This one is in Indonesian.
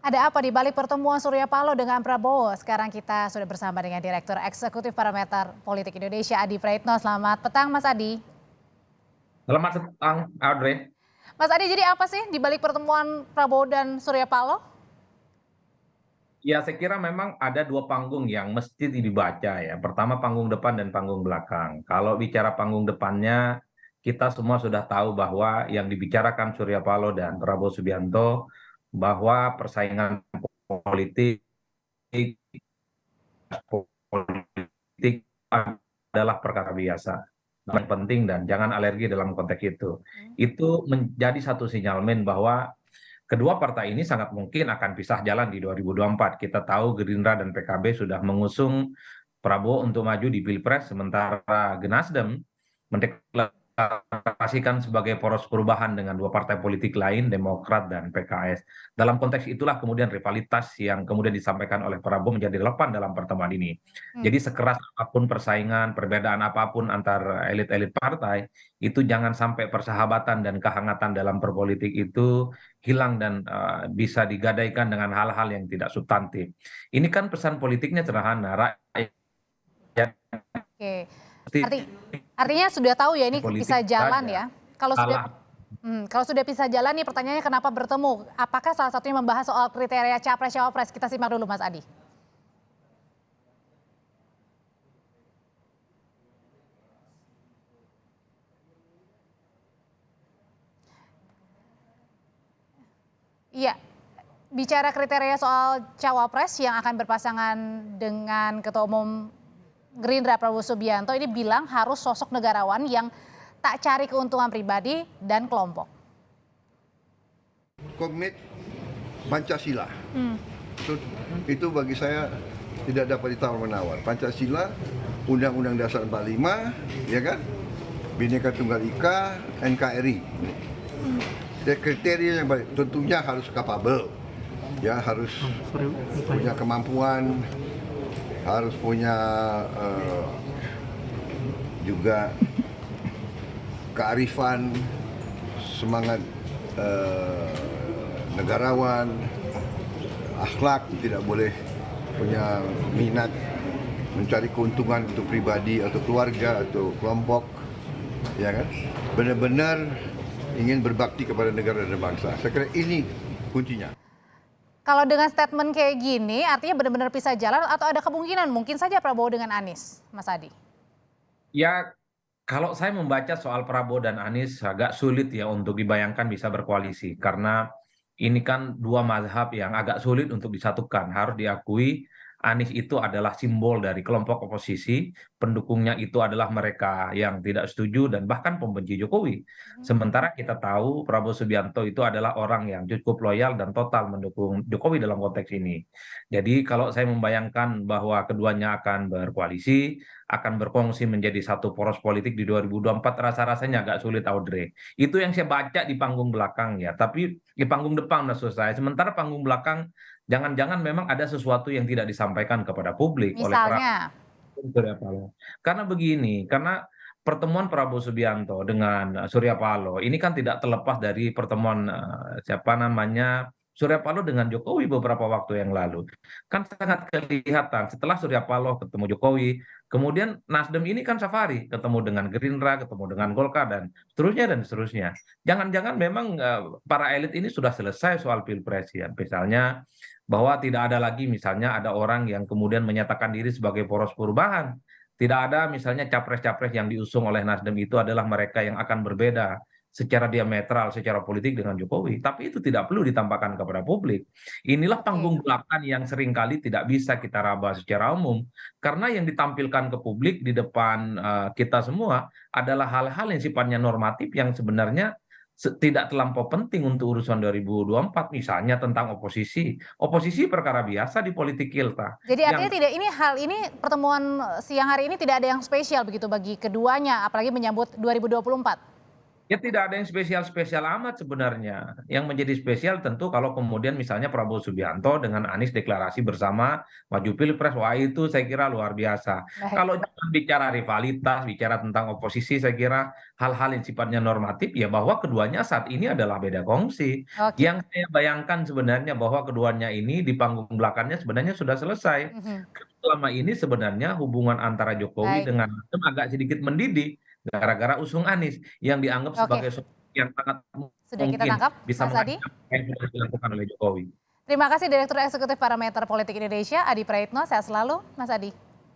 Ada apa di balik pertemuan Surya Paloh dengan Prabowo? Sekarang kita sudah bersama dengan Direktur Eksekutif Parameter Politik Indonesia, Adi Praitno. Selamat petang, Mas Adi. Selamat petang, Audrey. Mas Adi, jadi apa sih di balik pertemuan Prabowo dan Surya Paloh? Ya, saya kira memang ada dua panggung yang mesti dibaca ya. Pertama panggung depan dan panggung belakang. Kalau bicara panggung depannya, kita semua sudah tahu bahwa yang dibicarakan Surya Paloh dan Prabowo Subianto bahwa persaingan politik politik adalah perkara biasa, yang penting dan jangan alergi dalam konteks itu. Itu menjadi satu sinyalmen bahwa kedua partai ini sangat mungkin akan pisah jalan di 2024. Kita tahu Gerindra dan PKB sudah mengusung Prabowo untuk maju di Pilpres, sementara Nasdem mendeklarasikan sebagai poros perubahan dengan dua partai politik lain, Demokrat dan PKS. Dalam konteks itulah kemudian rivalitas yang kemudian disampaikan oleh Prabowo menjadi relevan dalam pertemuan ini. Hmm, Jadi sekeras apapun persaingan, perbedaan apapun antar elit-elit partai, itu jangan sampai persahabatan dan kehangatan dalam berpolitik itu hilang dan bisa digadaikan dengan hal-hal yang tidak substantif. Ini kan pesan politiknya sederhana, rakyat Oke. Arti, artinya sudah tahu ya ini politik bisa jalan saja ya. Kalau sudah kalah. kalau sudah bisa jalan nih pertanyaannya kenapa bertemu? Apakah salah satunya membahas soal kriteria capres cawapres? Kita simak dulu, Mas Adi. Iya, bicara kriteria soal cawapres yang akan berpasangan dengan Ketua Umum Gerindra Prabowo Subianto ini bilang harus sosok negarawan yang tak cari keuntungan pribadi dan kelompok. Komit Pancasila. Itu bagi saya tidak dapat ditawar-menawar. Pancasila, Undang-Undang Dasar 45, ya kan? Bhinneka Tunggal Ika, NKRI. Dan kriteria yang baik tentunya harus capable, ya harus punya kemampuan, harus punya juga kearifan, semangat negarawan, akhlak, tidak boleh punya minat mencari keuntungan untuk pribadi atau keluarga atau kelompok, ya kan? Benar-benar ingin berbakti kepada negara dan bangsa. Saya kira ini kuncinya. Kalau dengan statement kayak gini artinya benar-benar pisah jalan atau ada kemungkinan mungkin saja Prabowo dengan Anies, Mas Adi? Ya, kalau saya membaca soal Prabowo dan Anies agak sulit ya untuk dibayangkan bisa berkoalisi karena ini kan dua mazhab yang agak sulit untuk disatukan. Harus diakui Anies itu adalah simbol dari kelompok oposisi, pendukungnya itu adalah mereka yang tidak setuju dan bahkan pembenci Jokowi. Sementara kita tahu Prabowo Subianto itu adalah orang yang cukup loyal dan total mendukung Jokowi dalam konteks ini. Jadi kalau saya membayangkan bahwa keduanya akan berkoalisi, akan berkongsi menjadi satu poros politik di 2024, rasa-rasanya agak sulit, Audrey. Itu yang saya baca di panggung belakang ya, tapi di panggung depan maksud saya. Sementara panggung belakang, jangan-jangan memang ada sesuatu yang tidak disampaikan kepada publik oleh Misalnya, Surya Paloh. Karena begini, karena pertemuan Prabowo Subianto dengan Surya Paloh ini kan tidak terlepas dari pertemuan siapa namanya Surya Paloh dengan Jokowi beberapa waktu yang lalu. Kan sangat kelihatan setelah Surya Paloh ketemu Jokowi, kemudian Nasdem ini kan safari, ketemu dengan Gerindra, ketemu dengan Golkar dan seterusnya dan seterusnya. Jangan-jangan memang para elit ini sudah selesai soal Pilpres ya. Misalnya bahwa tidak ada lagi misalnya ada orang yang kemudian menyatakan diri sebagai poros perubahan. Tidak ada misalnya capres-capres yang diusung oleh Nasdem itu adalah mereka yang akan berbeda secara diametral, secara politik dengan Jokowi. Tapi itu tidak perlu ditampakkan kepada publik. Inilah oke. panggung belakang yang seringkali tidak bisa kita raba secara umum. Karena yang ditampilkan ke publik di depan kita semua adalah hal-hal yang sifatnya normatif yang sebenarnya tidak terlampau penting untuk urusan 2024, misalnya tentang oposisi. Oposisi perkara biasa di politik kita. Jadi artinya Yang tidak ini hal ini pertemuan siang hari ini tidak ada yang spesial begitu bagi keduanya apalagi menyambut 2024. Ya tidak ada yang spesial-spesial amat sebenarnya. Yang menjadi spesial tentu kalau kemudian misalnya Prabowo Subianto dengan Anies deklarasi bersama maju Pilpres, wah itu saya kira luar biasa. Baik, Kalau cuma bicara rivalitas, bicara tentang oposisi, saya kira hal-hal yang sifatnya normatif ya bahwa keduanya saat ini adalah beda kongsi. oke. Yang saya bayangkan sebenarnya bahwa keduanya ini di panggung belakangnya sebenarnya sudah selesai. Mhm. Selama ini sebenarnya hubungan antara Jokowi Baik, dengan Nasdem agak sedikit mendidih gara-gara usung Anies yang dianggap oke. sebagai sosok yang sangat Sudah kita mungkin tangkap, bisa Mas Adi. mengancam apa yang sudah dilakukan oleh Jokowi. Terima kasih Direktur Eksekutif Parameter Politik Indonesia, Adi Praitno. Sehat selalu, Mas Adi.